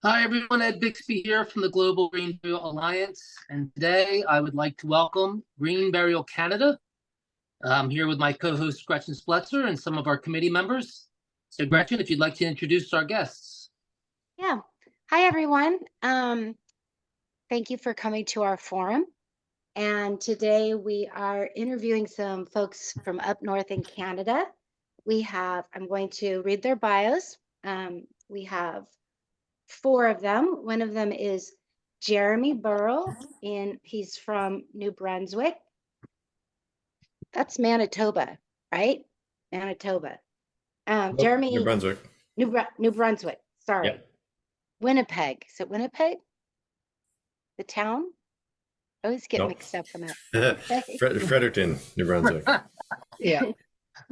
Hi, everyone. Ed Bixby here from the Global Green Burial Alliance. And today I would like to welcome Green Burial Canada. I'm here with my co-host Gretchen Spletzer and some of our committee members. So Gretchen, if you'd like to introduce our guests. Yeah. Hi, everyone. Thank you for coming to our forum. And today we are interviewing some folks from up north in Canada. I'm going to read their bios. We have four of them. One of them is Jeremy Burrill, and he's from New Brunswick. That's Manitoba, right? Manitoba. Nope, New Jeremy, Brunswick. New Brunswick. Sorry. Yep. Winnipeg. Is it Winnipeg? The town? I always get Nope. mixed up in that. Fredericton, New Brunswick. Yeah.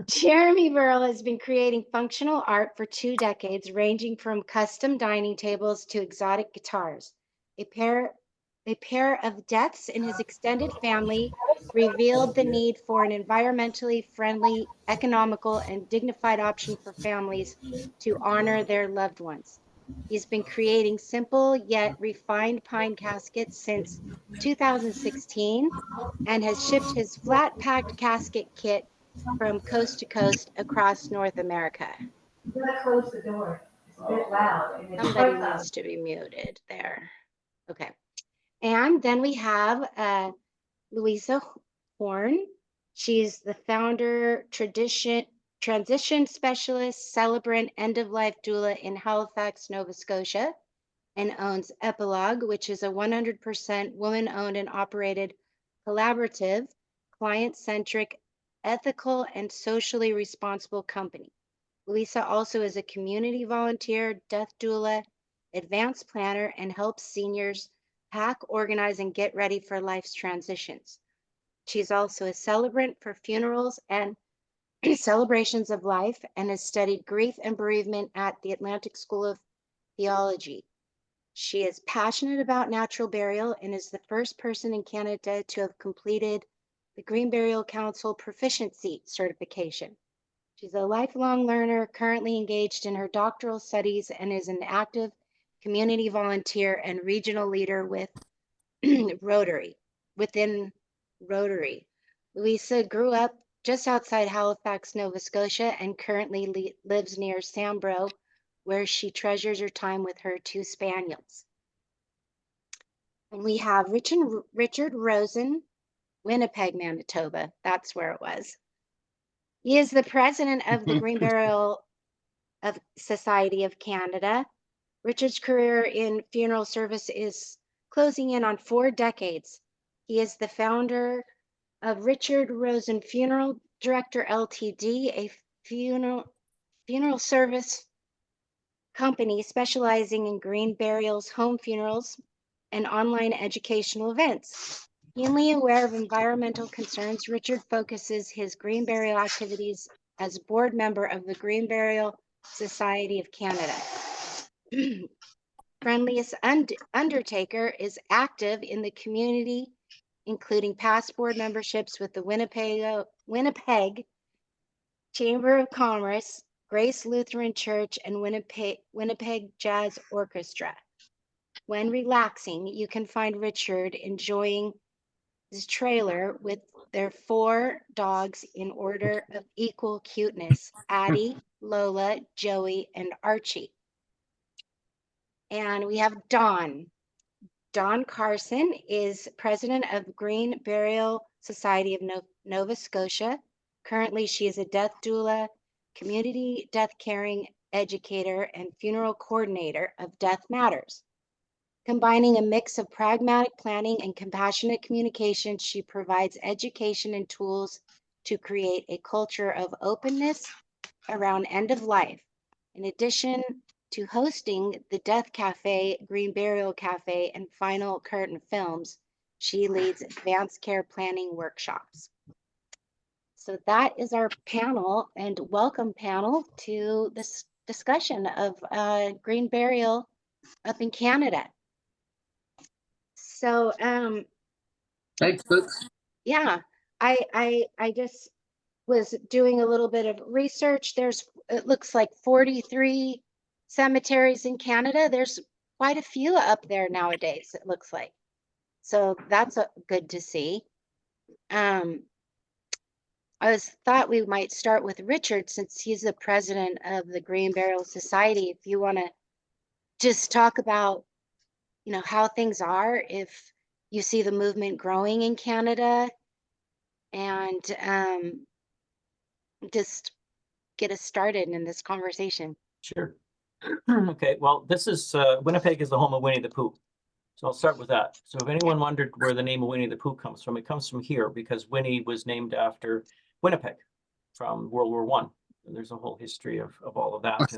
Jeremy Burrill has been creating functional art for 2 decades, ranging from custom dining tables to exotic guitars. A pair of deaths in his extended family revealed the need for an environmentally friendly, economical, and dignified option for families to honor their loved ones. He's been creating simple yet refined pine caskets since 2016 and has shipped his flat-packed casket kit from coast to coast across North America. You gotta close the door. It's a bit loud. And it's Somebody quite loud. needs to be muted there. Okay. And then we have Louisa Horn. She's the founder, transition specialist, celebrant, end-of-life doula in Halifax, Nova Scotia, and owns Epilogue, which is a 100% woman-owned and operated collaborative, client-centric, ethical, and socially responsible company. Louisa also is a community volunteer, death doula, advanced planner, and helps seniors pack, organize, and get ready for life's transitions. She's also a celebrant for funerals and celebrations of life and has studied grief and bereavement at the Atlantic School of Theology. She is passionate about natural burial and is the first person in Canada to have completed the Green Burial Council Proficiency certification. She's a lifelong learner, currently engaged in her doctoral studies, and is an active community volunteer and regional leader with within Rotary. Louisa grew up just outside Halifax, Nova Scotia, and currently lives near Sambro, where she treasures her time with her 2 spaniels. And we have Richard Rosin, Winnipeg, Manitoba. That's where it was. He is the president of the Green Burial of Society of Canada. Richard's career in funeral service is closing in on 4 decades. He is the founder of Richard Rosin Funeral Director Ltd, a funeral service company specializing in green burials, home funerals, and online educational events. Keenly aware of environmental concerns, Richard focuses his green burial activities as board member of the Green Burial Society of Canada. Friendliest Undertaker is active in the community, including past board memberships with the Winnipeg Chamber of Commerce, Grace Lutheran Church, and Winnipeg Jazz Orchestra. When relaxing, you can find Richard enjoying his trailer with their 4 dogs in order of equal cuteness: Addi, Lola, Joey, and Archie. And we have Dawn. Dawn Carson is president of Green Burial Society of Nova Scotia. Currently, she is a death doula, community death caring educator, and funeral coordinator of Death Matters. Combining a mix of pragmatic planning and compassionate communication, she provides education and tools to create a culture of openness around end of life. In addition to hosting the Death Cafe, Green Burial Cafe, and Final Curtain Films, she leads advanced care planning workshops. So that is our panel, and welcome panel to this discussion of green burial up in Canada. So Thanks, folks. yeah, I just was doing a little bit of research. It looks like 43 cemeteries in Canada. There's quite a few up there nowadays, it looks like. So that's good to see. I thought we might start with Richard, since he's the president of the Green Burial Society. If you want to just talk about, how things are, if you see the movement growing in Canada, and just get us started in this conversation. Sure. Okay, well, this is Winnipeg is the home of Winnie the Pooh. So I'll start with that. So if anyone wondered where the name of Winnie the Pooh comes from, it comes from here, because Winnie was named after Winnipeg from World War I. There's a whole history of all of that,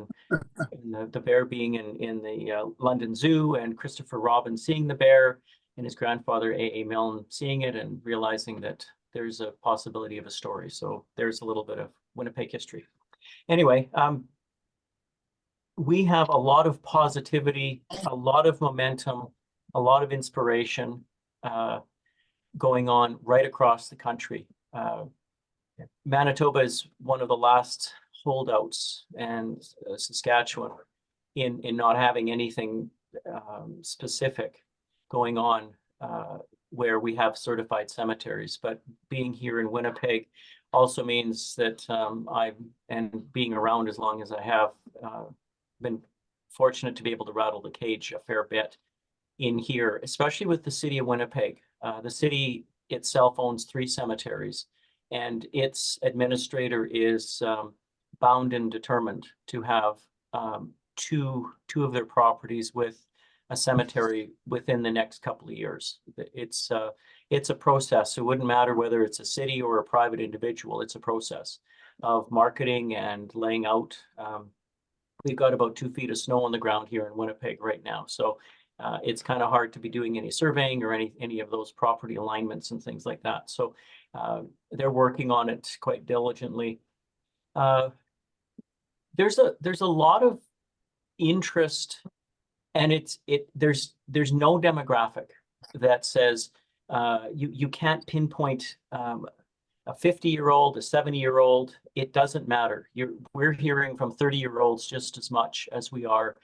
and the bear being in the London Zoo, and Christopher Robin seeing the bear, and his grandfather A.A. Milne seeing it and realizing that there's a possibility of a story. So there's a little bit of Winnipeg history. Anyway, we have a lot of positivity, a lot of momentum, a lot of inspiration going on right across the country. Manitoba is one of the last holdouts, and Saskatchewan in not having anything specific going on where we have certified cemeteries. But being here in Winnipeg also means that and being around as long as I have, been fortunate to be able to rattle the cage a fair bit in here, especially with the city of Winnipeg. The city itself owns 3 cemeteries, and its administrator is bound and determined to have two of their properties with a cemetery within the next couple of years. It's a process. It wouldn't matter whether it's a city or a private individual. It's a process of marketing and laying out. We've got about 2 feet of snow on the ground here in Winnipeg right now. So it's kind of hard to be doing any surveying or any of those property alignments and things like that. So they're working on it quite diligently. There's a lot of interest, and there's no demographic that says you can't pinpoint a 50-year-old, a 70-year-old. It doesn't matter. We're hearing from 30-year-olds just as much as we are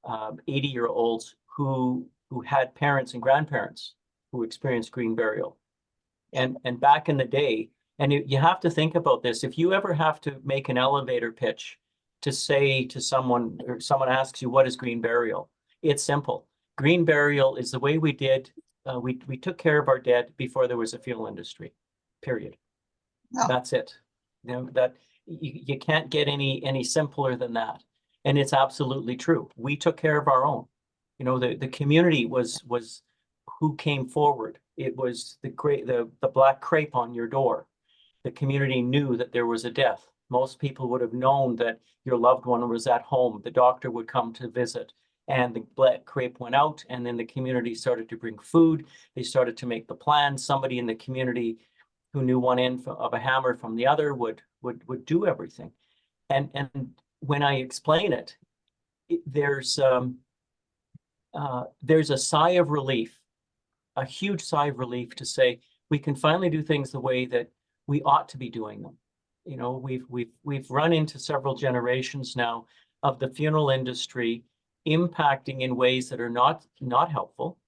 80-year-olds who had parents and grandparents who experienced green burial. And back in the day, and you have to think about this, if you ever have to make an elevator pitch to say to someone, or someone asks you, what is green burial? It's simple. Green burial is the way we did, we took care of our dead before there was a funeral industry, period. No. That's it. That you can't get any simpler than that. And it's absolutely true. We took care of our own. The community was who came forward. It was the black crepe on your door. The community knew that there was a death. Most people would have known that your loved one was at home. The doctor would come to visit, and the black crepe went out, and then the community started to bring food. They started to make the plans. Somebody in the community who knew one end of a hammer from the other would do everything. And when I explain it, there's a sigh of relief, a huge sigh of relief, to say we can finally do things the way that we ought to be doing them. We've run into several generations now of the funeral industry impacting in ways that are not helpful.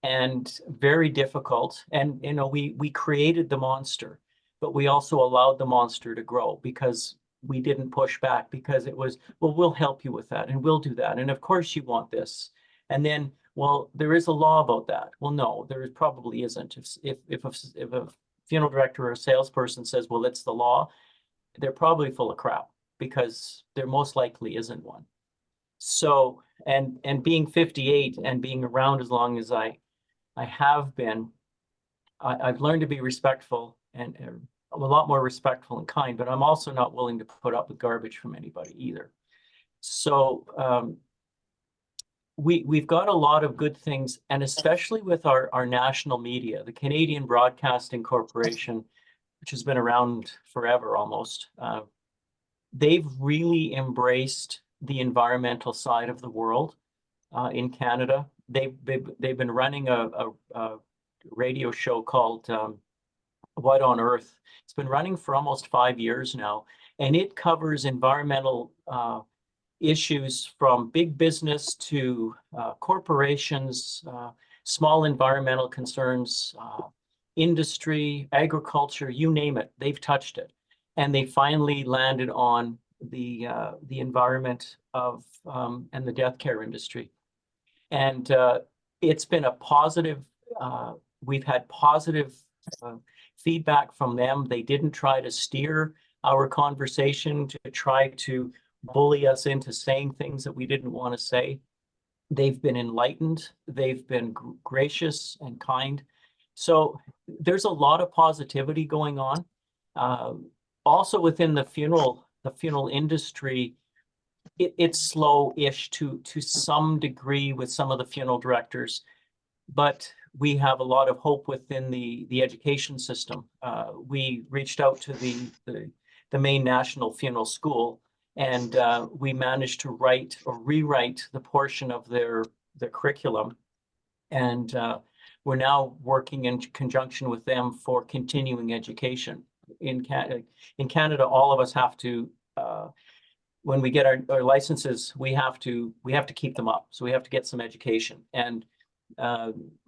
And very difficult. And we created the monster, but we also allowed the monster to grow, because we didn't push back, because it was, well, we'll help you with that, and we'll do that, and of course you want this. And then, well, there is a law about that. Well, no, there probably isn't. If a funeral director or a salesperson says, well, it's the law, they're probably full of crap, because there most likely isn't one. So, and being 58 and being around as long as I have been, I've learned to be respectful, and I'm a lot more respectful and kind, but I'm also not willing to put up with garbage from anybody either. So we've got a lot of good things, and especially with our national media, the Canadian Broadcasting Corporation, which has been around forever almost, they've really embraced the environmental side of the world in Canada. They've been running a radio show called What on Earth. It's been running for almost 5 years now, and it covers environmental issues from big business to corporations, small environmental concerns, industry, agriculture, you name it, they've touched it. And they finally landed on the environment of and the death care industry. And it's been a positive, we've had positive feedback from them. They didn't try to steer our conversation to try to bully us into saying things that we didn't want to say. They've been enlightened. They've been gracious and kind. So there's a lot of positivity going on. Also within the funeral industry, it's slow-ish to some degree with some of the funeral directors, but we have a lot of hope within the education system. We reached out to the main national funeral school, and we managed to write or rewrite the portion of their curriculum. And we're now working in conjunction with them for continuing education. In Canada, all of us have to, when we get our licenses, we have to keep them up. So we have to get some education. And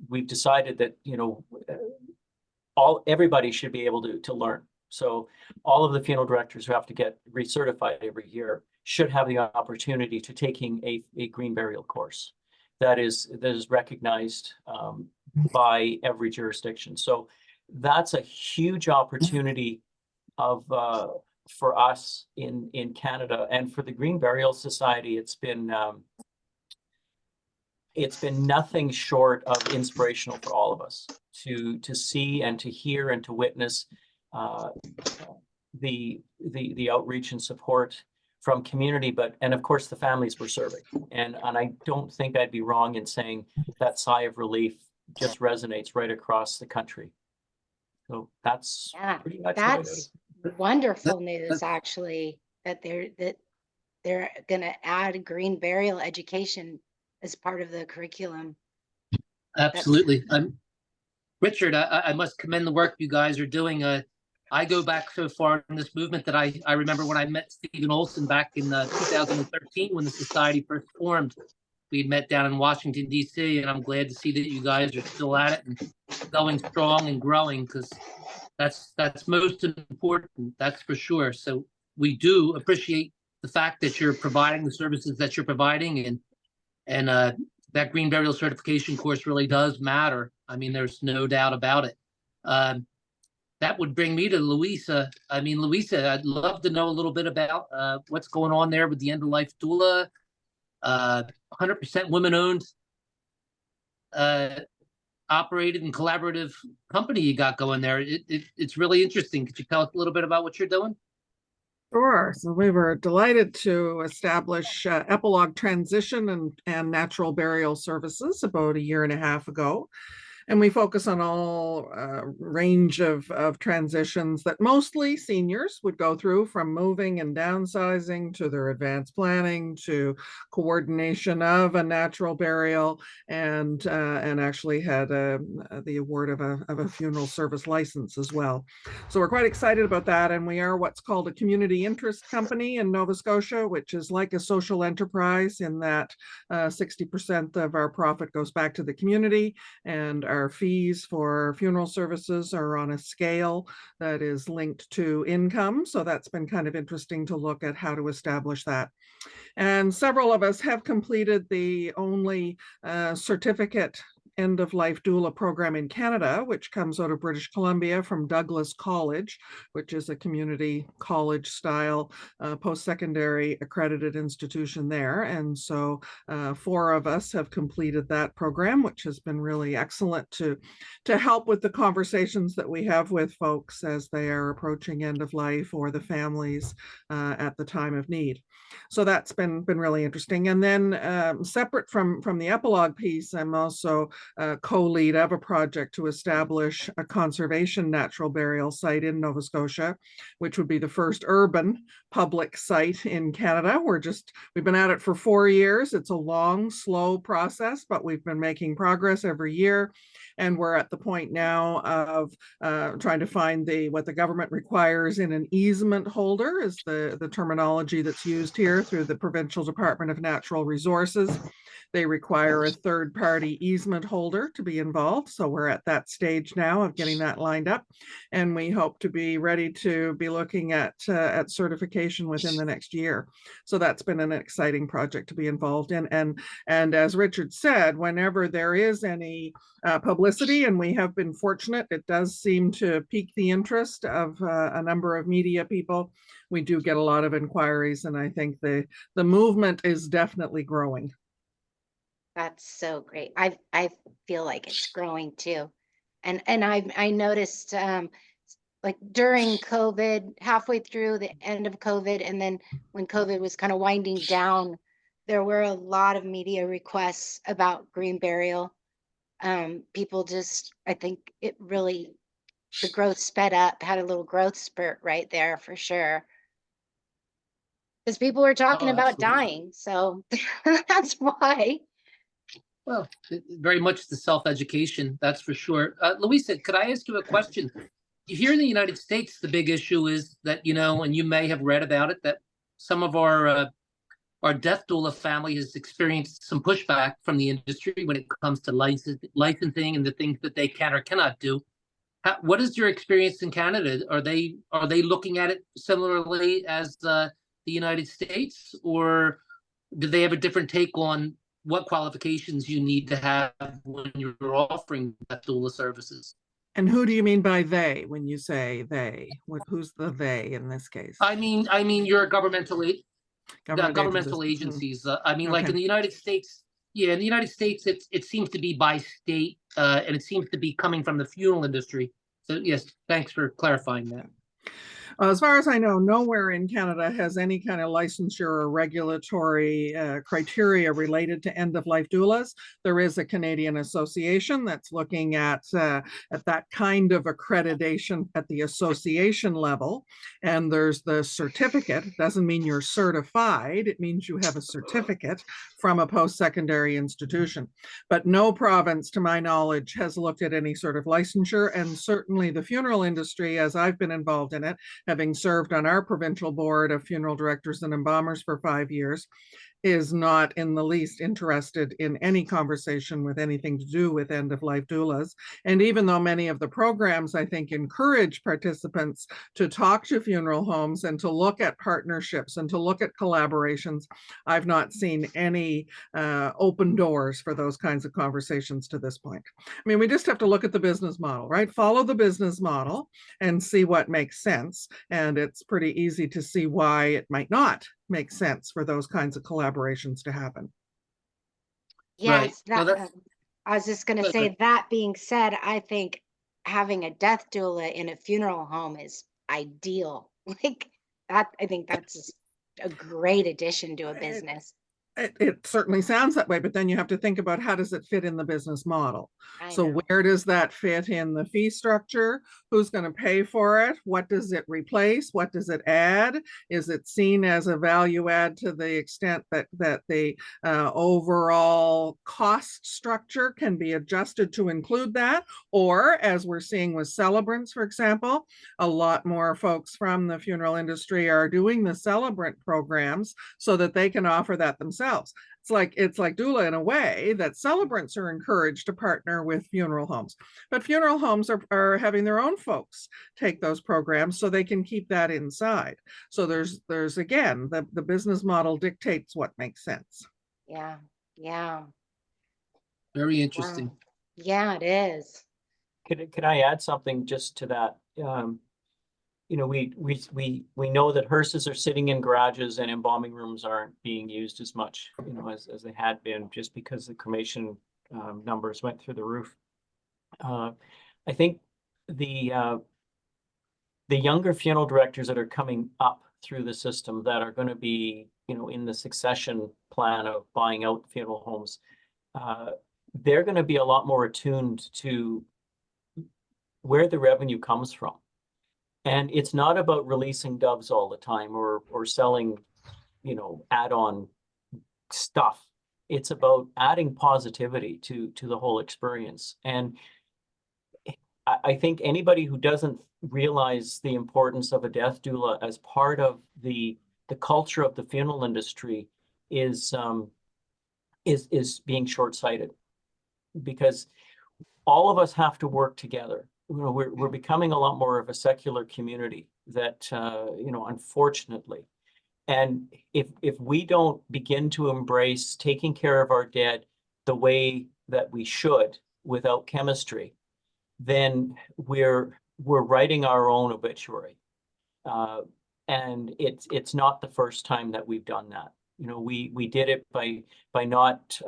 we've decided that, you know, everybody should be able to learn. So all of the funeral directors who have to get recertified every year should have the opportunity to taking a green burial course that is recognized by every jurisdiction. So that's a huge opportunity of for us in Canada, and for the Green Burial Society. It's been nothing short of inspirational for all of us to see and to hear and to witness the outreach and support from community, and of course the families we're serving. And I don't think I'd be wrong in saying that sigh of relief just resonates right across the country. So that's pretty much what it is. Wonderful news, actually, that they're going to add green burial education as part of the curriculum. Absolutely. Richard, I must commend the work you guys are doing. I go back so far in this movement that I remember when I met Stephen Olson back in 2013 when the society first formed. We had met down in Washington, D.C., and I'm glad to see that you guys are still at it and going strong and growing, because that's most important, that's for sure. So we do appreciate the fact that you're providing the services that you're providing, and that green burial certification course really does matter. I mean, there's no doubt about it. That would bring me to Louisa. I mean, Louisa, I'd love to know a little bit about what's going on there with the end-of-life doula. 100% women-owned, operated and collaborative company you got going there. It's really interesting. Could you tell us a little bit about what you're doing? Sure. So we were delighted to establish Epilogue Transition and Natural Burial Services about 1.5 years ago. And we focus on all range of transitions that mostly seniors would go through, from moving and downsizing to their advanced planning to coordination of a natural burial, and actually had the award of a funeral service license as well. So we're quite excited about that, and we are what's called a community interest company in Nova Scotia, which is like a social enterprise in that 60% of our profit goes back to the community, and our fees for funeral services are on a scale that is linked to income. So that's been kind of interesting to look at how to establish that. And several of us have completed the only certificate end-of-life doula program in Canada, which comes out of British Columbia from Douglas College, which is a community college style post-secondary accredited institution there. And so 4 of us have completed that program, which has been really excellent to help with the conversations that we have with folks as they are approaching end of life, or the families at the time of need. So that's been really interesting. And then separate from the epilogue piece, I'm also co-lead of a project to establish a conservation natural burial site in Nova Scotia, which would be the first urban public site in Canada. We've been at it for 4 years. It's a long, slow process, but we've been making progress every year. And we're at the point now of trying to find what the government requires in an easement holder is the terminology that's used here through the Provincial Department of Natural Resources. They require a third-party easement holder to be involved. So we're at that stage now of getting that lined up. And we hope to be ready to be looking at certification within the next year. So that's been an exciting project to be involved in. And as Richard said, whenever there is any publicity, and we have been fortunate, it does seem to pique the interest of a number of media people. We do get a lot of inquiries, and I think the movement is definitely growing. That's so great. I feel like it's growing too. And I noticed like during COVID, halfway through the end of COVID, and then when COVID was kind of winding down, there were a lot of media requests about green burial. People just, I think it really, the growth sped up, had a little growth spurt right there for sure. Because people were talking Oh, about absolutely. dying. So that's why. Well, very much the self-education, that's for sure. Louisa, could I ask you a question? Here in the United States, the big issue is that, and you may have read about it, that some of our death doula family has experienced some pushback from the industry when it comes to licensing and the things that they can or cannot do. What is your experience in Canada? Are they looking at it similarly as the United States, or do they have a different take on what qualifications you need to have when you're offering death doula services? And who do you mean by they when you say they? Who's the they in this case? I mean, you're a governmental Governmental agencies. Like Okay. in the United States, in the United States, it seems to be by state, and it seems to be coming from the funeral industry. So yes, thanks for clarifying that. As far as I know, nowhere in Canada has any kind of licensure or regulatory criteria related to end-of-life doulas. There is a Canadian association that's looking at that kind of accreditation at the association level. And there's the certificate. It doesn't mean you're certified. It means you have a certificate from a post-secondary institution. But no province, to my knowledge, has looked at any sort of licensure. And certainly the funeral industry, as I've been involved in it, having served on our provincial board of funeral directors and embalmers for 5 years, is not in the least interested in any conversation with anything to do with end-of-life doulas. And even though many of the programs, I think, encourage participants to talk to funeral homes and to look at partnerships and to look at collaborations, I've not seen any open doors for those kinds of conversations to this point. I mean, we just have to look at the business model, right? Follow the business model and see what makes sense. And it's pretty easy to see why it might not make sense for those kinds of collaborations to happen. Yes, Right. that I was just going to say, that being said, I think having a death doula in a funeral home is ideal. Like that, I think that's just a great addition to a business. It certainly sounds that way, but then you have to think about how does it fit in the business model. I So know. where does that fit in the fee structure? Who's going to pay for it? What does it replace? What does it add? Is it seen as a value add to the extent that the overall cost structure can be adjusted to include that? Or as we're seeing with celebrants, for example, a lot more folks from the funeral industry are doing the celebrant programs so that they can offer that themselves. It's like doula in a way that celebrants are encouraged to partner with funeral homes, but funeral homes are having their own folks take those programs so they can keep that inside. So there's again, the business model dictates what makes sense. Yeah. Very interesting. Wow. Yeah, it is. Could I add something just to that? We know that hearses are sitting in garages and embalming rooms aren't being used as much, as they had been, just because the cremation numbers went through the roof. I think the younger funeral directors that are coming up through the system that are going to be, in the succession plan of buying out funeral homes, they're going to be a lot more attuned to where the revenue comes from. And it's not about releasing doves all the time or selling, add-on stuff. It's about adding positivity to the whole experience. And I think anybody who doesn't realize the importance of a death doula as part of the culture of the funeral industry is being short-sighted, because all of us have to work together. You know, we're becoming a lot more of a secular community that, you know, unfortunately. And if we don't begin to embrace taking care of our dead the way that we should without chemistry, then we're writing our own obituary. And it's not the first time that we've done that. You know, we did it by not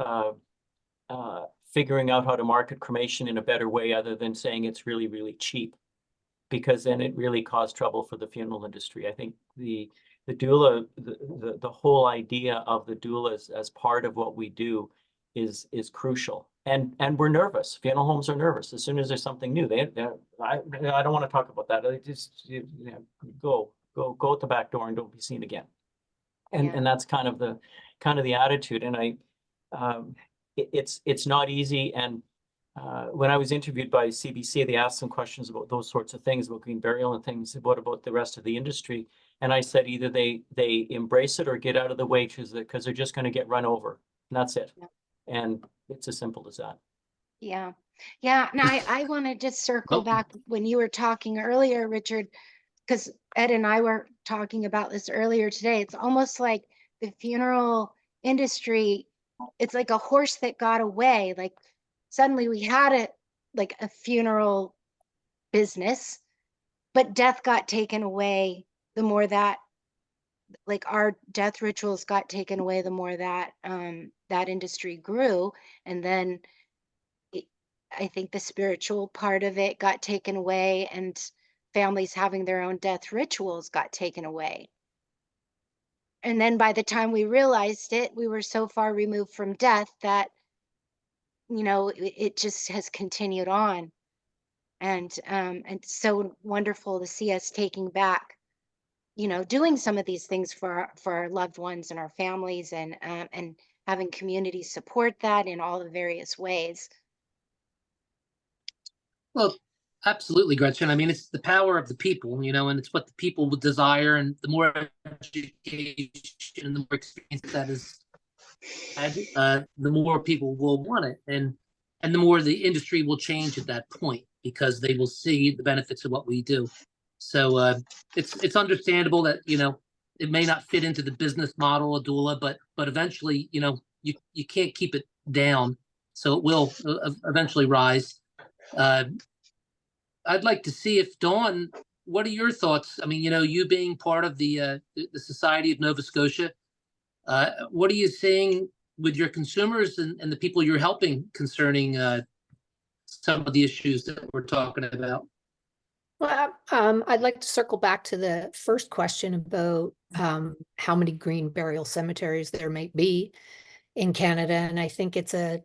figuring out how to market cremation in a better way other than saying it's really, really cheap, because then it really caused trouble for the funeral industry. I think the doula, the whole idea of the doulas as part of what we do is crucial. And we're nervous. Funeral homes are nervous. As soon as there's something new, I don't want to talk about that. They just, you know, go out the back door and don't be seen again. And that's kind of the attitude. And it's not easy. And when I was interviewed by CBC, they asked some questions about those sorts of things, about green burial and things. What about the rest of the industry? And I said either they embrace it or get out of the way, because they're just going to get run over. And that's it. Yeah. And it's as simple as that. Yeah. Yeah. And I want to just circle back when you were talking earlier, Richard, because Ed and I were talking about this earlier today. It's almost like the funeral industry, it's like a horse that got away. Like suddenly we had a funeral business, but death got taken away. The more that, like, our death rituals got taken away, the more that that industry grew. And then I think the spiritual part of it got taken away, and families having their own death rituals got taken away. And then by the time we realized it, we were so far removed from death that, you know, it just has continued on. And so wonderful to see us taking back, you know, doing some of these things for our loved ones and our families, and having communities support that in all the various ways. Well, absolutely, Gretchen. I mean, it's the power of the people, you know, and it's what the people would desire. And the more education and the more experience that is had, the more people will want it. And the more the industry will change at that point, because they will see the benefits of what we do. So it's understandable that, you know, it may not fit into the business model of doula, but eventually, you know, you can't keep it down. So it will eventually rise. I'd like to see if Dawn, what are your thoughts? I mean, you know, you being part of the Society of Nova Scotia, what are you seeing with your consumers and the people you're helping concerning some of the issues that we're talking about? Well, I'd like to circle back to the first question about how many green burial cemeteries there may be in Canada. And I think it's a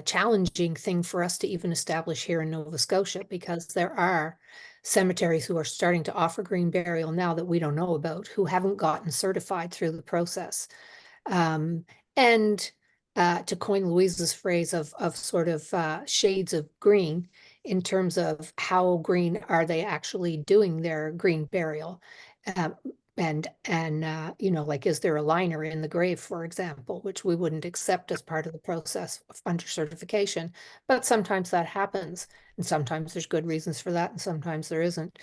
challenging thing for us to even establish here in Nova Scotia, because there are cemeteries who are starting to offer green burial now that we don't know about, who haven't gotten certified through the process. And to coin Louise's phrase of sort of shades of green, in terms of how green are they actually doing their green burial. And you know, like, is there a liner in the grave, for example, which we wouldn't accept as part of the process under certification. But sometimes that happens, and sometimes there's good reasons for that, and sometimes there isn't.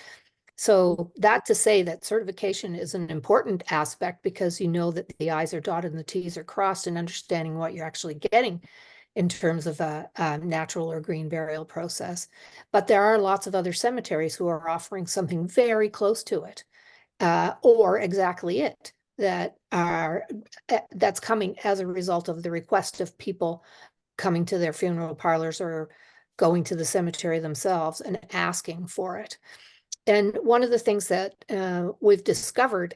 So that to say that certification is an important aspect, because you know that the I's are dotted and the T's are crossed, and understanding what you're actually getting in terms of a natural or green burial process. But there are lots of other cemeteries who are offering something very close to it, or exactly it, that are that's coming as a result of the request of people coming to their funeral parlors or going to the cemetery themselves and asking for it. And one of the things that we've discovered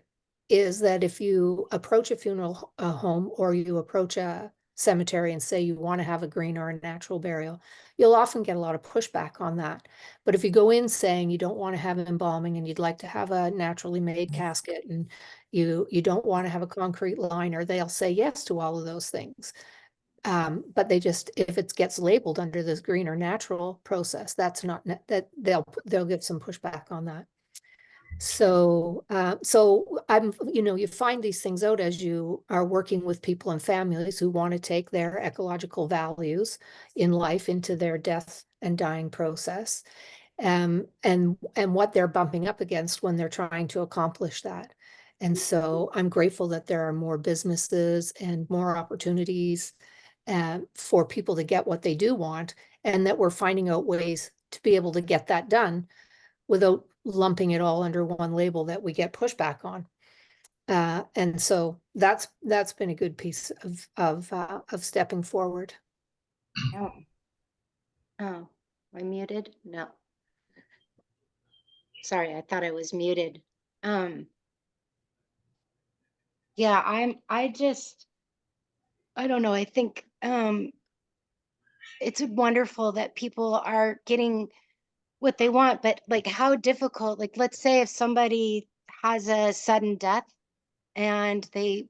is that if you approach a funeral home, or you approach a cemetery and say you want to have a green or a natural burial, you'll often get a lot of pushback on that. But if you go in saying you don't want to have embalming, and you'd like to have a naturally made casket, and you don't want to have a concrete liner, they'll say yes to all of those things. But they just, if it gets labeled under this green or natural process, that's not, that they'll give some pushback on that. So, you find these things out as you are working with people and families who want to take their ecological values in life into their death and dying process, and what they're bumping up against when they're trying to accomplish that. And so I'm grateful that there are more businesses and more opportunities for people to get what they do want, and that we're finding out ways to be able to get that done without lumping it all under one label that we get pushback on. And so that's been a good piece of stepping forward. Oh, am I muted? No. Sorry, I thought I was muted. Yeah, I don't know. I think it's wonderful that people are getting what they want, but like how difficult, like let's say if somebody has a sudden death and they,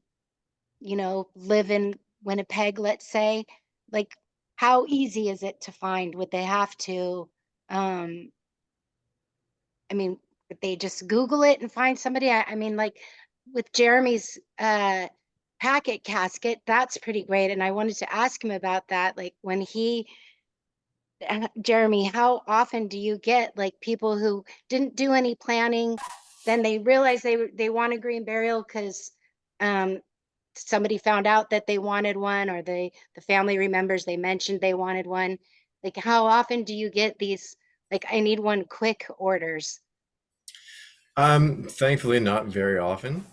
live in Winnipeg, let's say, like how easy is it to find? Would they have to, I mean, if they just Google it and find somebody? I mean, like with Jeremy's packet casket, that's pretty great. And I wanted to ask him about that. Like when Jeremy, how often do you get like people who didn't do any planning, then they realize they want a green burial because somebody found out that they wanted one, or the family remembers they mentioned they wanted one? Like how often do you get these, like, I need one quick orders? Thankfully, not very often.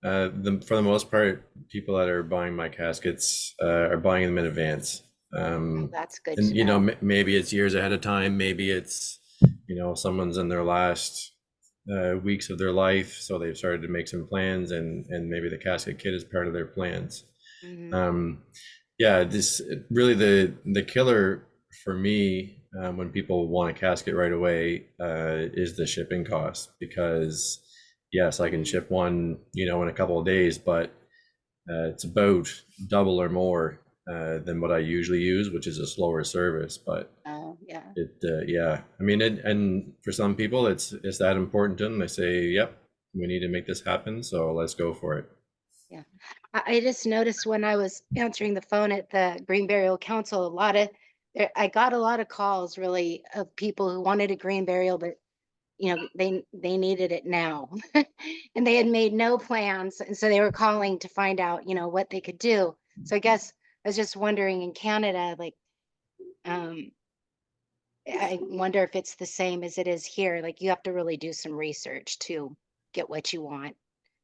For the most part, people that are buying my caskets are buying them in advance. That's good And to know. maybe it's years ahead of time. Maybe it's someone's in their last weeks of their life, so they've started to make some plans, and maybe the casket kit is part of their plans. Mhm. Yeah, this really the killer for me when people want a casket right away is the shipping cost, because yes, I can ship one in a couple of days, but it's about double or more than what I usually use, which is a slower service. But Oh, yeah. yeah, I mean, and for some people it's that important to them. They say, yep, we need to make this happen, so let's go for it. Yeah. I just noticed when I was answering the phone at the Green Burial Council, I got a lot of calls really of people who wanted a green burial, but they needed it now and they had made no plans. And so they were calling to find out, what they could do. So I guess I was just wondering in Canada, like, I wonder if it's the same as it is here. Like you have to really do some research to get what you want,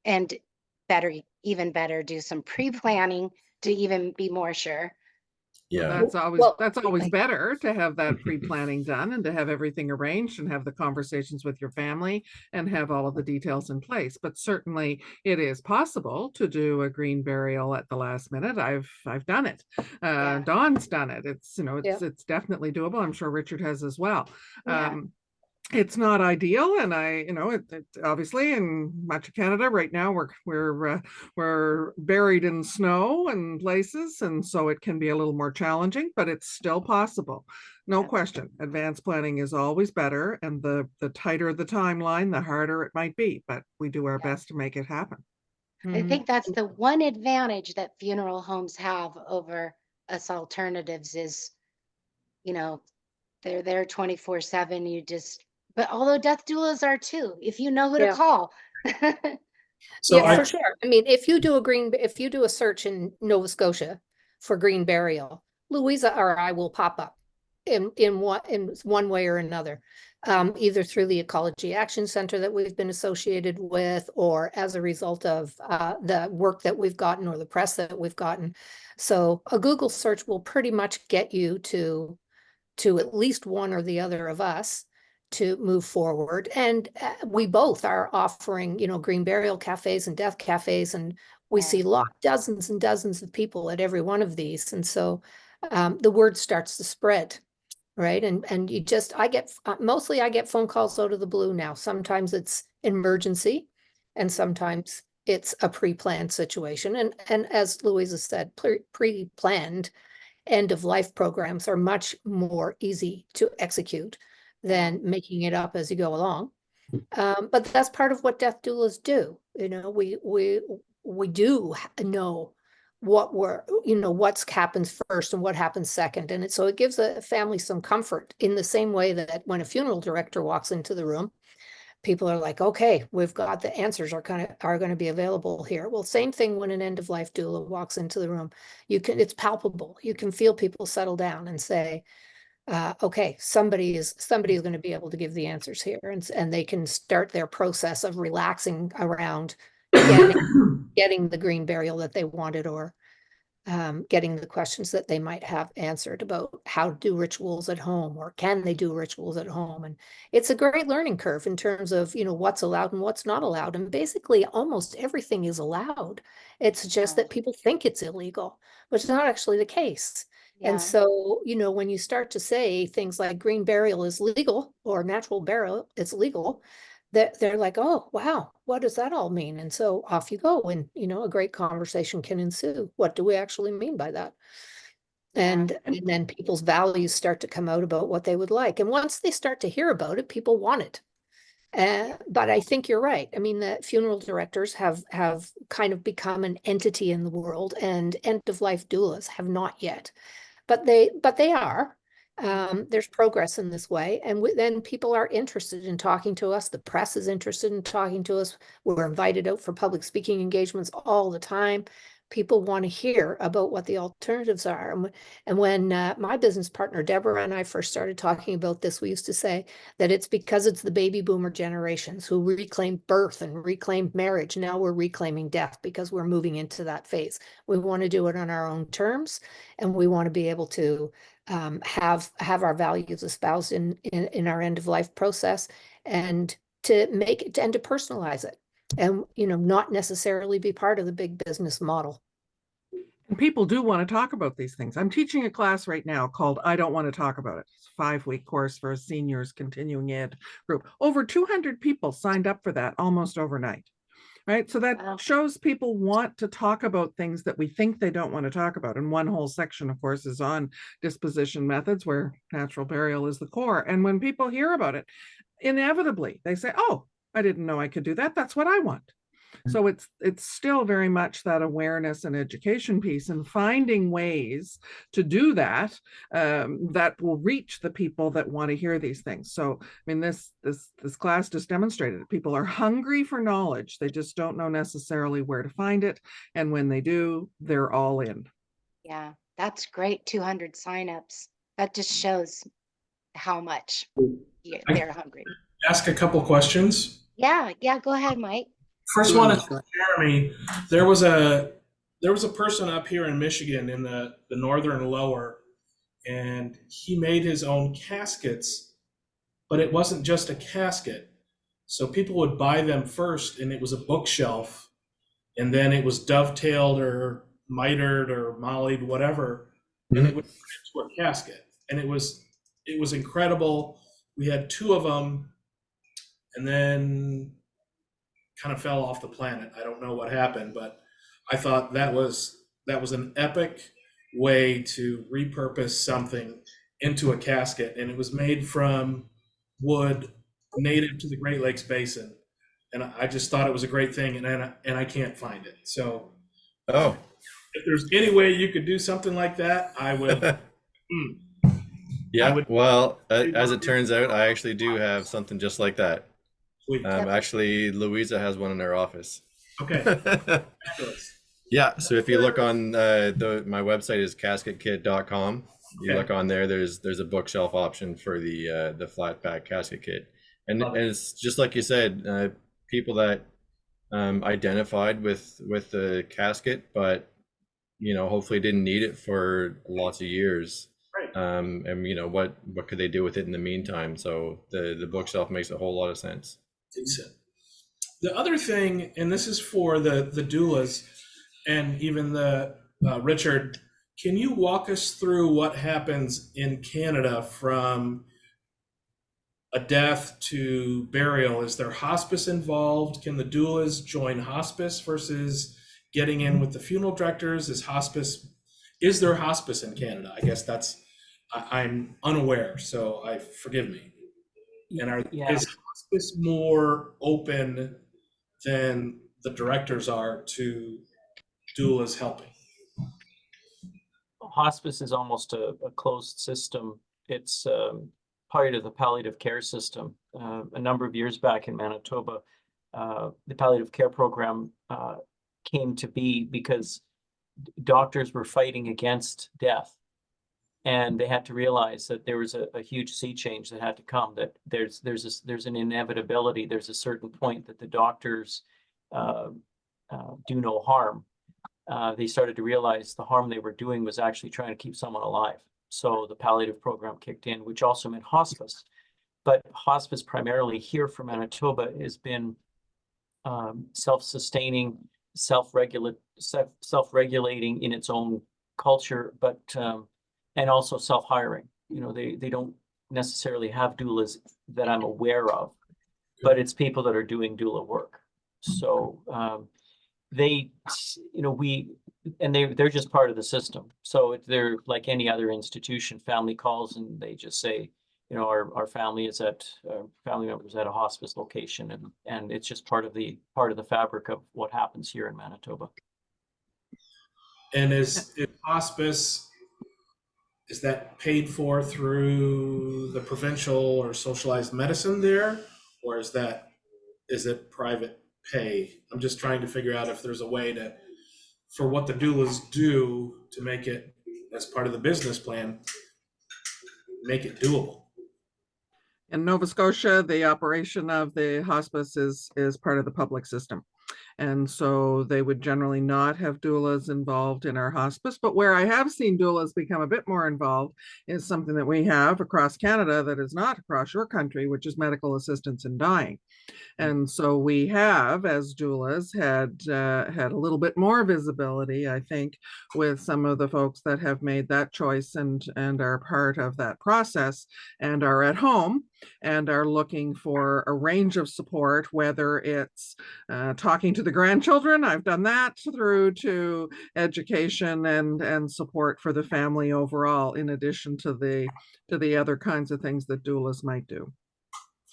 and even better, do some pre-planning to even be more sure. Yeah. That's always better to have that pre-planning done and to have everything arranged and have the conversations with your family and have all of the details in place. But certainly it is possible to do a green burial at the last minute. I've done it. Yeah. Dawn's done it. It's definitely doable. I'm sure Richard has as well. Yeah. It's not ideal, and it obviously in much of Canada right now we're buried in snow in places, and so it can be a little more challenging, but it's still possible. No question. Advanced planning is always better, and the tighter the timeline, the harder it might be, but we do our best to make it happen. I think that's the one advantage that funeral homes have over us alternatives is, they're there 24/7. But although death doulas are too, if you know who to call. So Yeah, for sure. I mean, if you do a search in Nova Scotia for green burial, Louisa or I will pop up in one way or another, either through the Ecology Action Center that we've been associated with, or as a result of the work that we've gotten or the press that we've gotten. So a Google search will pretty much get you to at least one or the other of us to move forward. And we both are offering, green burial cafes and death cafes, and we see dozens and dozens of people at every one of these. And so the word starts to spread, right? And I get phone calls out of the blue now. Sometimes it's emergency, and sometimes it's a pre-planned situation. And as Louisa said, pre-planned end of life programs are much more easy to execute than making it up as you go along. But that's part of what death doulas do. You know, we do know what's happens first and what happens second. And so it gives a family some comfort in the same way that when a funeral director walks into the room, people are like, okay, we've got the answers are going to be available here. Well, same thing when an end of life doula walks into the room. It's palpable. You can feel people settle down and say, okay, somebody is going to be able to give the answers here, and they can start their process of relaxing around getting the green burial that they wanted, or getting the questions that they might have answered about how to do rituals at home, or can they do rituals at home. And it's a great learning curve in terms of, what's allowed and what's not allowed. And basically almost everything is allowed. It's just that people think it's illegal, which is not actually the case. And so, when you start to say things like green burial is legal or natural burial is legal, they're like, oh, wow, what does that all mean? And so off you go, and, a great conversation can ensue. What do we actually mean by that? And then people's values start to come out about what they would like. And once they start to hear about it, people want it. But I think you're right. I mean, the funeral directors have kind of become an entity in the world, and end of life doulas have not yet. But they are. There's progress in this way, and then people are interested in talking to us. The press is interested in talking to us. We're invited out for public speaking engagements all the time. People want to hear about what the alternatives are. And when my business partner Deborah and I first started talking about this, we used to say that it's because it's the baby boomer generations who reclaimed birth and reclaimed marriage. Now we're reclaiming death because we're moving into that phase. We want to do it on our own terms, and we want to be able to have our values espoused in our end of life process, and to make it and to personalize it, and not necessarily be part of the big business model. And people do want to talk about these things. I'm teaching a class right now called I Don't Want to Talk About It. It's a 5-week course for a seniors continuing ed group. Over 200 people signed up for that almost overnight. Right. So that shows people want to talk about things that we think they don't want to talk about. And one whole section, of course, is on disposition methods, where natural burial is the core. And when people hear about it, inevitably they say, oh, I didn't know I could do that. That's what I want. So it's still very much that awareness and education piece, and finding ways to do that that will reach the people that want to hear these things. So, I mean, this class just demonstrated that people are hungry for knowledge. They just don't know necessarily where to find it. And when they do, they're all in. Yeah, that's great. 200 signups. That just shows how much they're hungry. Ask a couple questions. Yeah, go ahead, Mike. First one is for Jeremy. There was a person up here in Michigan in the northern lower, and he made his own caskets, but it wasn't just a casket. So people would buy them first, and it was a bookshelf, and then it was dovetailed or mitered or mollied, whatever, and it would turn into a casket. And it was incredible. We had 2 of them, and then kind of fell off the planet. I don't know what happened, but I thought that was an epic way to repurpose something into a casket, and it was made from wood native to the Great Lakes Basin, and I just thought it was a great thing, and I can't find it. So, if there's any way you could do something like that, I would. Yeah. Well, as it turns out, I actually do have something just like that. Actually, Louisa has one in her office. Okay. Yeah. So if you look on my website is casketkit.com. You look on there. There's a bookshelf option for the flat pack casket kit, and it's just like you said, people that identified with the casket, but hopefully didn't need it for lots of years. Right. And what could they do with it in the meantime? So the bookshelf makes a whole lot of sense. Decent. The other thing, and this is for the doulas and even the Richard, can you walk us through what happens in Canada from a death to burial? Is there hospice involved? Can the doulas join hospice versus getting in with the funeral directors? Is hospice is there hospice in Canada? I guess I'm unaware, so forgive me. And Yeah. is hospice more open than the directors are to doulas helping? Hospice is almost a closed system. It's part of the palliative care system. A number of years back in Manitoba, the palliative care program came to be because doctors were fighting against death. And they had to realize that there was a huge sea change that had to come, that there's an inevitability. There's a certain point that the doctors do no harm. They started to realize the harm they were doing was actually trying to keep someone alive. So the palliative program kicked in, which also meant hospice. But hospice primarily here for Manitoba has been self-sustaining, self-regulating in its own culture, but and also self-hiring. They don't necessarily have doulas that I'm aware of, but it's people that are doing doula work. So they're just part of the system. So they're like any other institution. Family calls and they just say, our family members at a hospice location, and it's just part of the fabric of what happens here in Manitoba. And is hospice, is that paid for through the provincial or socialized medicine there, or is it private pay? I'm just trying to figure out if there's a way for what the doulas do to make it, as part of the business plan, make it doable. In Nova Scotia, the operation of the hospice is part of the public system. And so they would generally not have doulas involved in our hospice. But where I have seen doulas become a bit more involved is something that we have across Canada that is not across your country, which is medical assistance in dying. And so we have, as doulas, had a little bit more visibility, I think, with some of the folks that have made that choice and are part of that process and are at home and are looking for a range of support, whether it's talking to the grandchildren, I've done that, through to education and support for the family overall, in addition to the other kinds of things that doulas might do.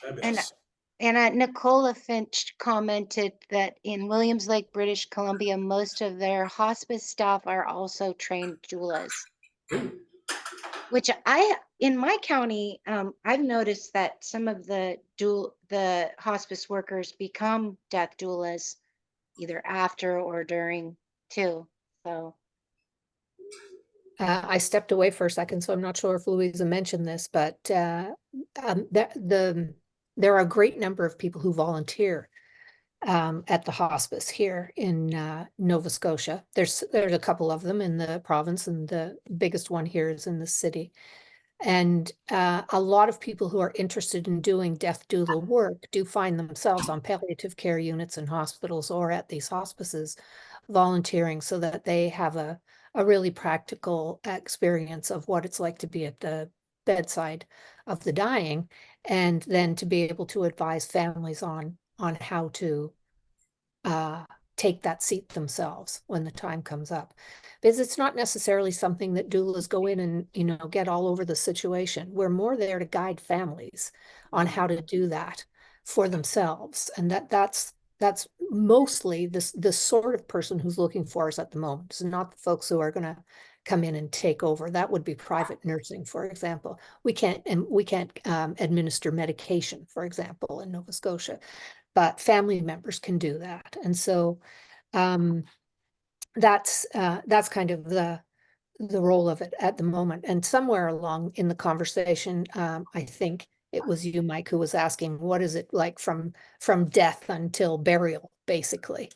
Fabulous. And Nicola Finch commented that in Williams Lake, British Columbia, most of their hospice staff are also trained doulas. Which in my county, I've noticed that some of the hospice workers become death doulas either after or during too. So I stepped away for a second, so I'm not sure if Louisa mentioned this, but there are a great number of people who volunteer at the hospice here in Nova Scotia. There's a couple of them in the province, and the biggest one here is in the city. And a lot of people who are interested in doing death doula work do find themselves on palliative care units in hospitals or at these hospices volunteering, so that they have a really practical experience of what it's like to be at the bedside of the dying, and then to be able to advise families on how to take that seat themselves when the time comes up. Because it's not necessarily something that doulas go in and get all over the situation. We're more there to guide families on how to do that for themselves, and that's mostly the sort of person who's looking for us at the moment. It's not the folks who are going to come in and take over. That would be private nursing, for example. We can't administer medication, for example, in Nova Scotia, but family members can do that. And so that's kind of the role of it at the moment. And somewhere along in the conversation, I think it was you, Mike, who was asking, what is it like from death until burial, basically.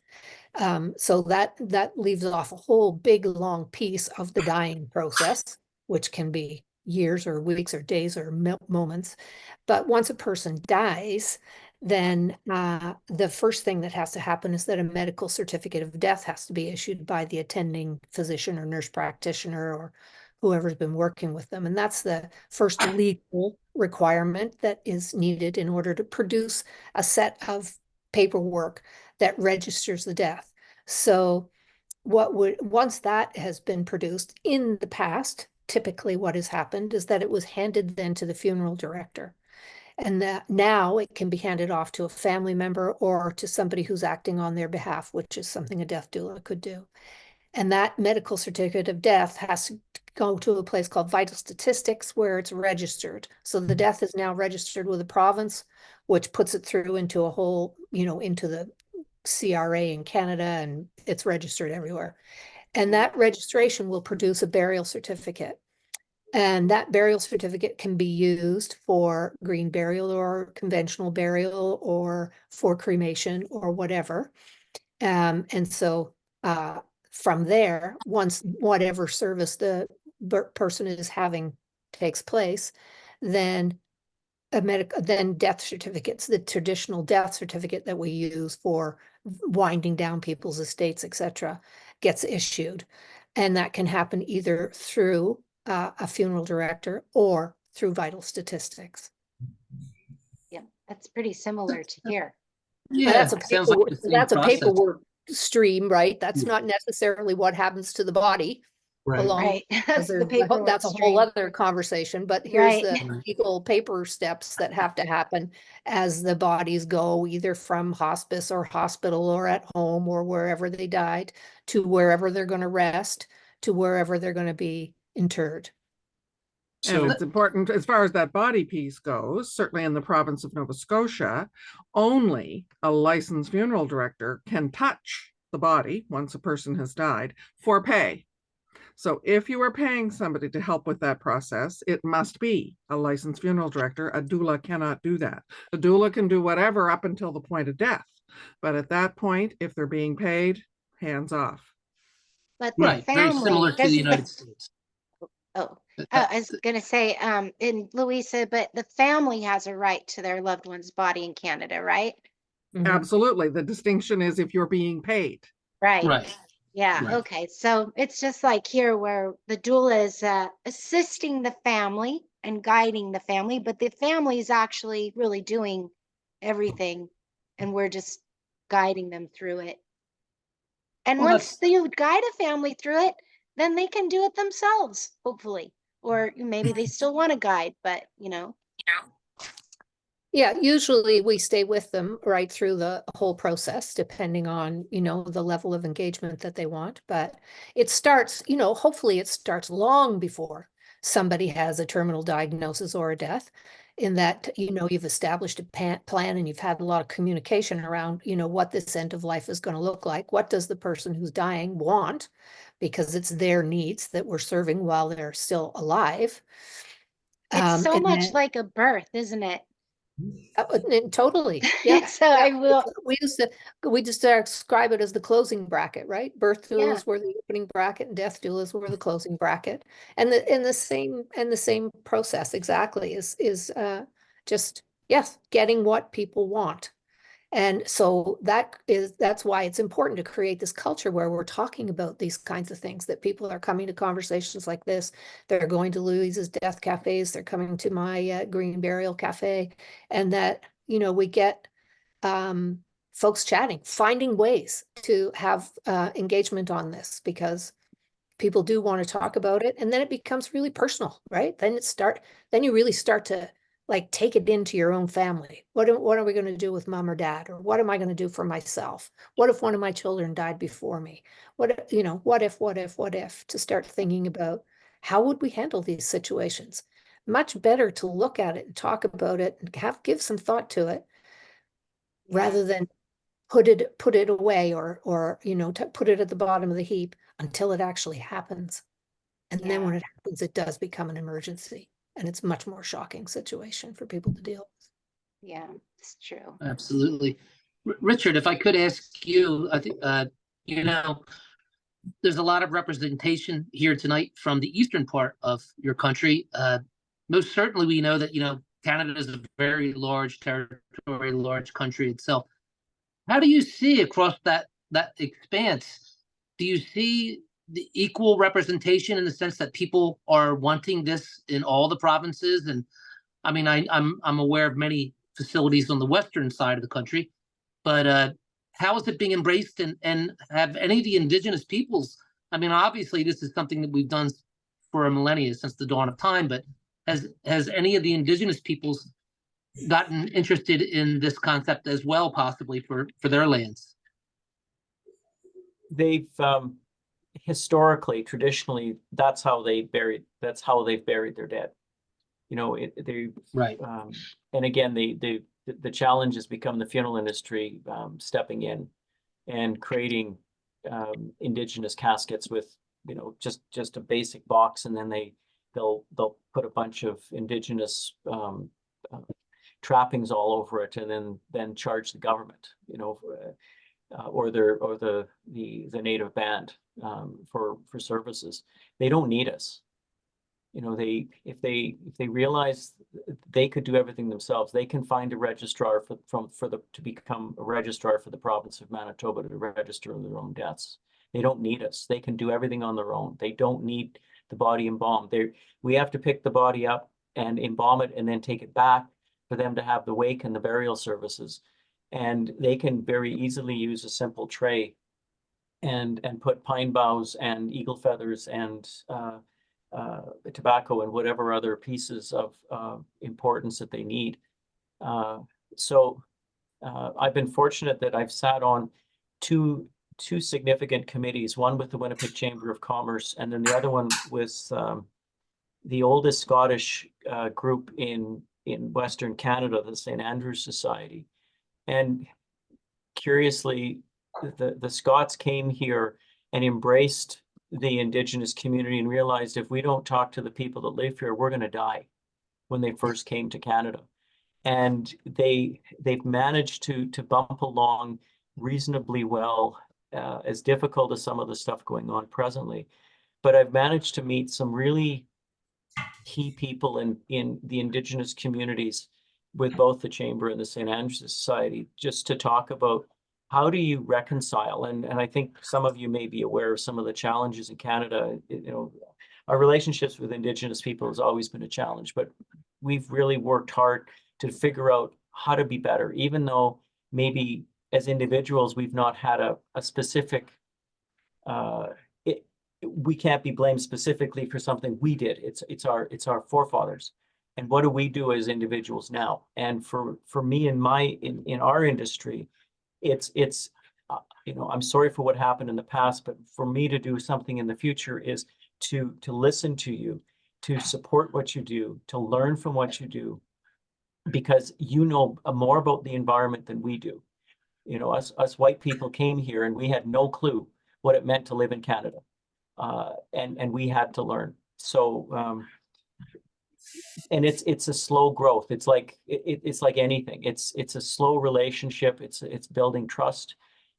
So that leaves off a whole big long piece of the dying process, which can be years or weeks or days or moments. But once a person dies, then the first thing that has to happen is that a medical certificate of death has to be issued by the attending physician or nurse practitioner or whoever's been working with them. And that's the first legal requirement that is needed in order to produce a set of paperwork that registers the death. So once that has been produced in the past, typically what has happened is that it was handed then to the funeral director. And that now it can be handed off to a family member or to somebody who's acting on their behalf, which is something a death doula could do. And that medical certificate of death has to go to a place called Vital Statistics where it's registered. So the death is now registered with the province, which puts it through into a whole, into the CRA in Canada, and it's registered everywhere. And that registration will produce a burial certificate. And that burial certificate can be used for green burial or conventional burial or for cremation or whatever. And so from there, once whatever service the person is having takes place, then then death certificates, the traditional death certificate that we use for winding down people's estates, etc., gets issued. And that can happen either through a funeral director or through Vital Statistics. Yeah, that's pretty similar to here. Yeah, That's a sounds like the same process. paperwork stream, right? That's not necessarily what happens to the body. Right. Along, Right. That's the that's paperwork a whole stream. other conversation, but here's Right. the legal paper steps that have to happen as the bodies go either from hospice or hospital or at home or wherever they died to wherever they're going to rest to wherever they're going to be interred. And So it's important as far as that body piece goes, certainly in the province of Nova Scotia, only a licensed funeral director can touch the body once a person has died for pay. So if you are paying somebody to help with that process, it must be a licensed funeral director. A doula cannot do that. A doula can do whatever up until the point of death. But at that point, if they're being paid, hands off. But the Right, very similar family, to the United States. oh, I was going to say, in Louisa, but the family has a right to their loved one's body in Canada, right? Mhm. Absolutely. The distinction is if you're being paid. Right. Right. Yeah. Right. Okay. So it's just like here where the doula is assisting the family and guiding the family, but the family is actually really doing everything, and we're just guiding them through it. And Well, once you guide a family through it, then they can do it themselves, hopefully. Or maybe they still want to guide, but Yeah, usually we stay with them right through the whole process, depending on, the level of engagement that they want. But it starts, hopefully it starts long before somebody has a terminal diagnosis or a death, in that, you've established a plan and you've had a lot of communication around, what this end of life is going to look like. What does the person who's dying want? Because it's their needs that we're serving while they're still alive. it's so And much then- like a birth, isn't it? Totally. Yeah. So I will. We just describe it as the closing bracket, right? Birth Yeah. doulas were the opening bracket and death doulas were the closing bracket. And the same process exactly is just, yes, getting what people want. And so that's why it's important to create this culture where we're talking about these kinds of things, that people are coming to conversations like this. They're going to Louise's death cafes. They're coming to my green burial cafe, and that, we get folks chatting, finding ways to have engagement on this, because people do want to talk about it. And then it becomes really personal, right? Then you really start to take it into your own family. What are we going to do with mom or dad? Or what am I going to do for myself? What if one of my children died before me? What if, to start thinking about how would we handle these situations? Much better to look at it and talk about it and give some thought to it, rather than put it away or put it at the bottom of the heap until it actually happens. And then when it happens, it does become an emergency. And it's much more shocking situation for people to deal with. Yeah, it's true. Absolutely. Richard, if I could ask you, I think, there's a lot of representation here tonight from the eastern part of your country. Most certainly we know that, Canada is a very large territory, large country itself. How do you see across that expanse? Do you see the equal representation in the sense that people are wanting this in all the provinces? And I mean, I'm aware of many facilities on the western side of the country, but how is it being embraced, and have any of the indigenous peoples, I mean, obviously this is something that we've done for a millennia, since the dawn of time, but has any of the indigenous peoples gotten interested in this concept as well, possibly for their lands? They've historically, traditionally, that's how they've buried their dead. You know, they Right. and again, the challenge has become the funeral industry stepping in and creating indigenous caskets with, you know, just a basic box, and then they'll put a bunch of indigenous trappings all over it, and then charge the government, you know, or the native band for services. They don't need us. You know, if they realize they could do everything themselves, they can find a registrar to become a registrar for the province of Manitoba to register their own deaths. They don't need us. They can do everything on their own. They don't need the body embalmed. We have to pick the body up and embalm it and then take it back for them to have the wake and the burial services. And they can very easily use a simple tray and put pine boughs and eagle feathers and tobacco and whatever other pieces of importance that they need. So I've been fortunate that I've sat on two significant committees, one with the Winnipeg Chamber of Commerce, and then the other one with the oldest Scottish group in Western Canada, the St. Andrew's Society. And curiously, the Scots came here and embraced the Indigenous community and realized if we don't talk to the people that live here, we're going to die, when they first came to Canada. And they've managed to bump along reasonably well, as difficult as some of the stuff going on presently. But I've managed to meet some really key people in the Indigenous communities with both the Chamber and the St. Andrew's Society, just to talk about how do you reconcile, and I think some of you may be aware of some of the challenges in Canada. You know, our relationships with Indigenous people has always been a challenge, but we've really worked hard to figure out how to be better, even though maybe as individuals we've not had a specific, we can't be blamed specifically for something we did. It's our forefathers. And what do we do as individuals now? And for me in our industry, it's you know, I'm sorry for what happened in the past, but for me to do something in the future is to listen to you, to support what you do, to learn from what you do, because you know more about the environment than we do. You know, us white people came here and we had no clue what it meant to live in Canada, and we had to learn. So and it's a slow growth. It's like anything. It's a slow relationship. It's building trust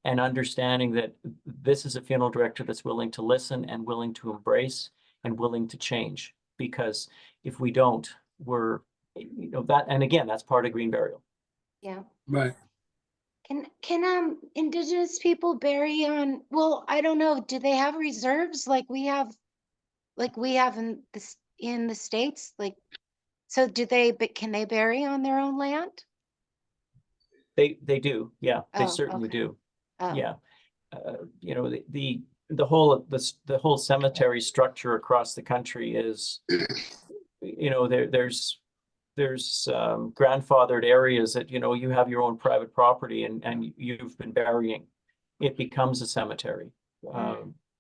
and understanding that this is a funeral director that's willing to listen and willing to embrace and willing to change. Because if we don't, we're, you know, that, and again, that's part of green burial. Yeah. Right. Can Indigenous people bury on, well, I don't know, do they have reserves like we have in the States? Like, so can they bury on their own land? They do, yeah, they Oh, certainly okay. do. Oh. Yeah. You know, the whole cemetery structure across the country is, you know, there's grandfathered areas that, you know, you have your own private property and you've been burying, it becomes a cemetery.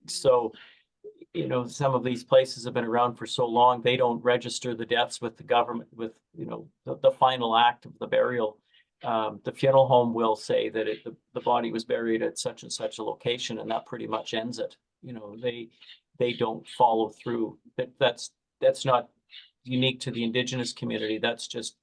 So, you know, some of these places have been around for so long, they don't register the deaths with the government, with, you know, the final act of the burial. The funeral home will say that the body was buried at such and such a location, and that pretty much ends it. You know, they don't follow through. That's not unique to the Indigenous community. That's just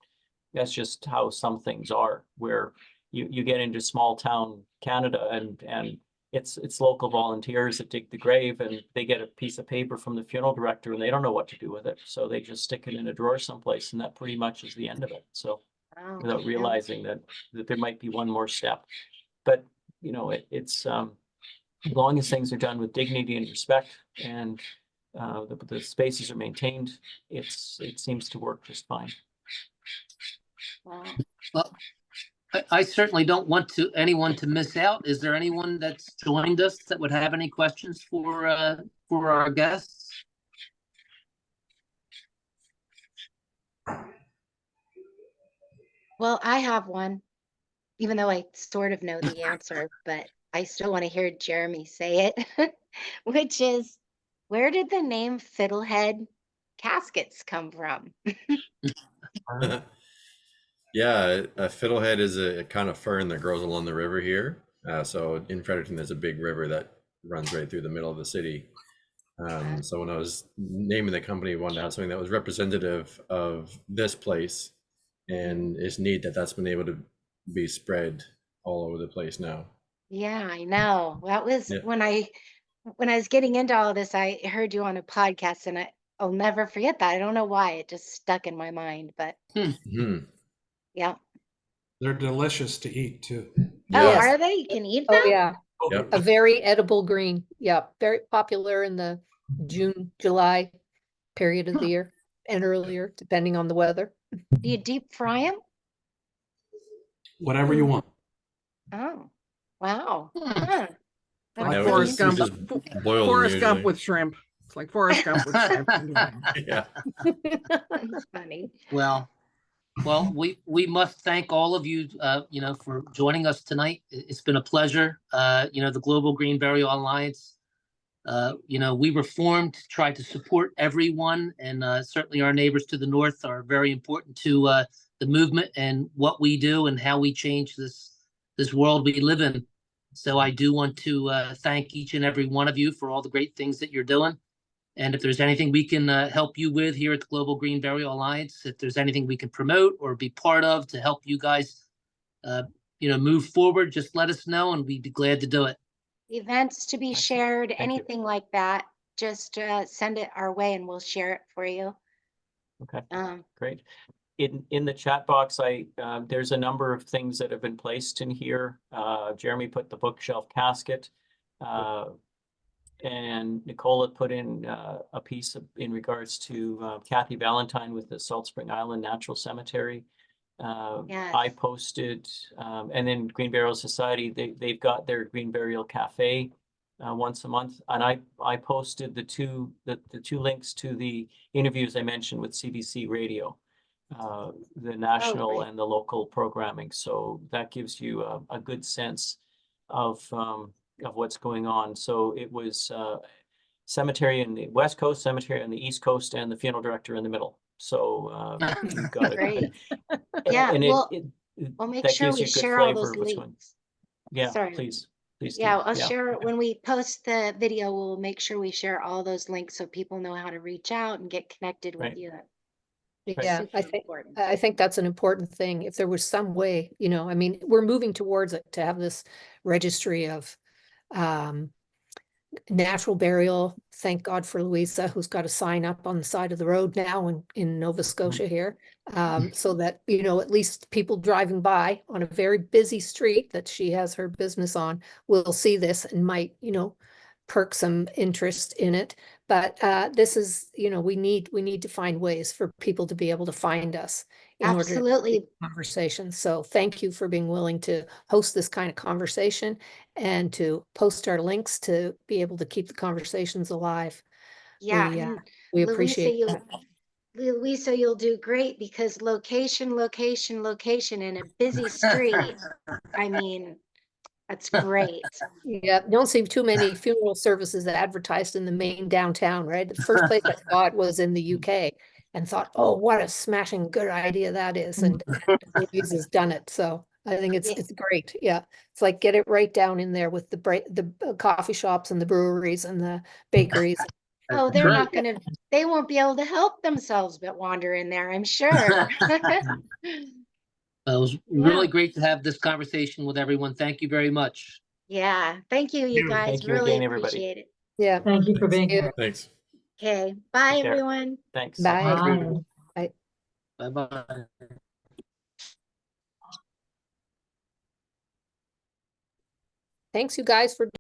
how some things are, where you get into small town Canada and it's local volunteers that dig the grave, and they get a piece of paper from the funeral director and they don't know what to do with it. So they just stick it in a drawer someplace, and that pretty much is the end of it. So without realizing that there might be one more step. But, you know, it's as long as things are done with dignity and respect, and the spaces are maintained, it seems to work just fine. Wow. Well, I certainly don't want anyone to miss out. Is there anyone that's joined us that would have any questions for our guests? Well, I have one, even though I sort of know the answer, but I still want to hear Jeremy say it, which is, where did the name Fiddlehead Caskets come from? Yeah, a fiddlehead is a kind of fern that grows along the river here. So in Fredericton, there's a big river that runs right through the middle of the city. So when I was naming the company, I wanted to have something that was representative of this place, and it's neat that that's been able to be spread all over the place now. Yeah, I know. That was Yeah. when I was getting into all this, I heard you on a podcast, and I'll never forget that. I don't know why, it just stuck in my mind, but Mhm. yeah. They're delicious to eat too. Oh, Yeah. are they? You can eat Oh, them? yeah. Yep. A very edible green. Yeah. Very popular in the June, July period of the year and earlier, depending on the weather. Do you deep fry them? Whatever you want. Oh, wow. Hmm. Huh. That Like Yeah, was we really Forrest Gump. just boil them Forrest Gump usually. with shrimp. It's like Forrest Gump with shrimp. Yeah. That's funny. Well, we must thank all of you, for joining us tonight. It's been a pleasure. The Global Green Burial Alliance, we were formed to try to support everyone, and certainly our neighbors to the north are very important to the movement and what we do and how we change this world we live in. So I do want to thank each and every one of you for all the great things that you're doing. And if there's anything we can help you with here at the Global Green Burial Alliance, if there's anything we can promote or be part of to help you guys, move forward, just let us know and we'd be glad to do it. Events to be shared, Thank you. anything like that, just send it our way and we'll share it for you. Okay, Um, great. In the chat box, there's a number of things that have been placed in here. Jeremy put the bookshelf casket. And Nicola put in a piece in regards to Kathy Valentine with the Salt Spring Island Natural Cemetery. Yes. I posted, and then Green Burial Society, they've got their Green Burial Cafe once a month, and I posted the two links to the interviews I mentioned with CBC Radio, the national great. and the local programming. So that gives you a good sense of what's going on. So it was cemetery in the West Coast, cemetery on the East Coast, and the funeral director in the middle. So you've got Great. Yeah, and well, it we'll make that sure gives we you a good share all flavor those of what's going. links. Yeah, Sorry. please do. Yeah, I'll share okay. when we post the video, we'll make sure we share all those links so people know how to reach out and get connected with Right. you. Yeah, Super important. I think that's an important thing. If there was some way, I mean, we're moving towards it to have this registry of natural burial. Thank God for Louisa, who's got a sign up on the side of the road now in Nova Scotia here. So that, at least people driving by on a very busy street that she has her business on will see this and might, perk some interest in it. But this is, we need to find ways for people to be able to find us in order to Absolutely. have conversations. So thank you for being willing to host this kind of conversation and to post our links to be able to keep the conversations alive. Yeah. We, And we Louisa, appreciate that. Louisa, you'll do great because location in a busy street. I mean, that's great. Yeah, don't see too many funeral services advertised in the main downtown, right? The first place I saw it was in the UK and thought, oh, what a smashing good idea that is. And Louise has done it. So I think Yeah. it's great. Yeah. It's like get it right down in there with the coffee shops and the breweries and the bakeries. Oh, they're Great. not gonna, they won't be able to help themselves but wander in there, I'm sure. It was really great to have this conversation with everyone. Thank you very much. Yeah, thank you, you guys. Thank you Really again, everybody. appreciate it. Yeah. Thank you for being See you. here. Thanks. Okay, bye, Take care. everyone. Thanks. Bye. Bye. Bye-bye. Thanks, you guys, for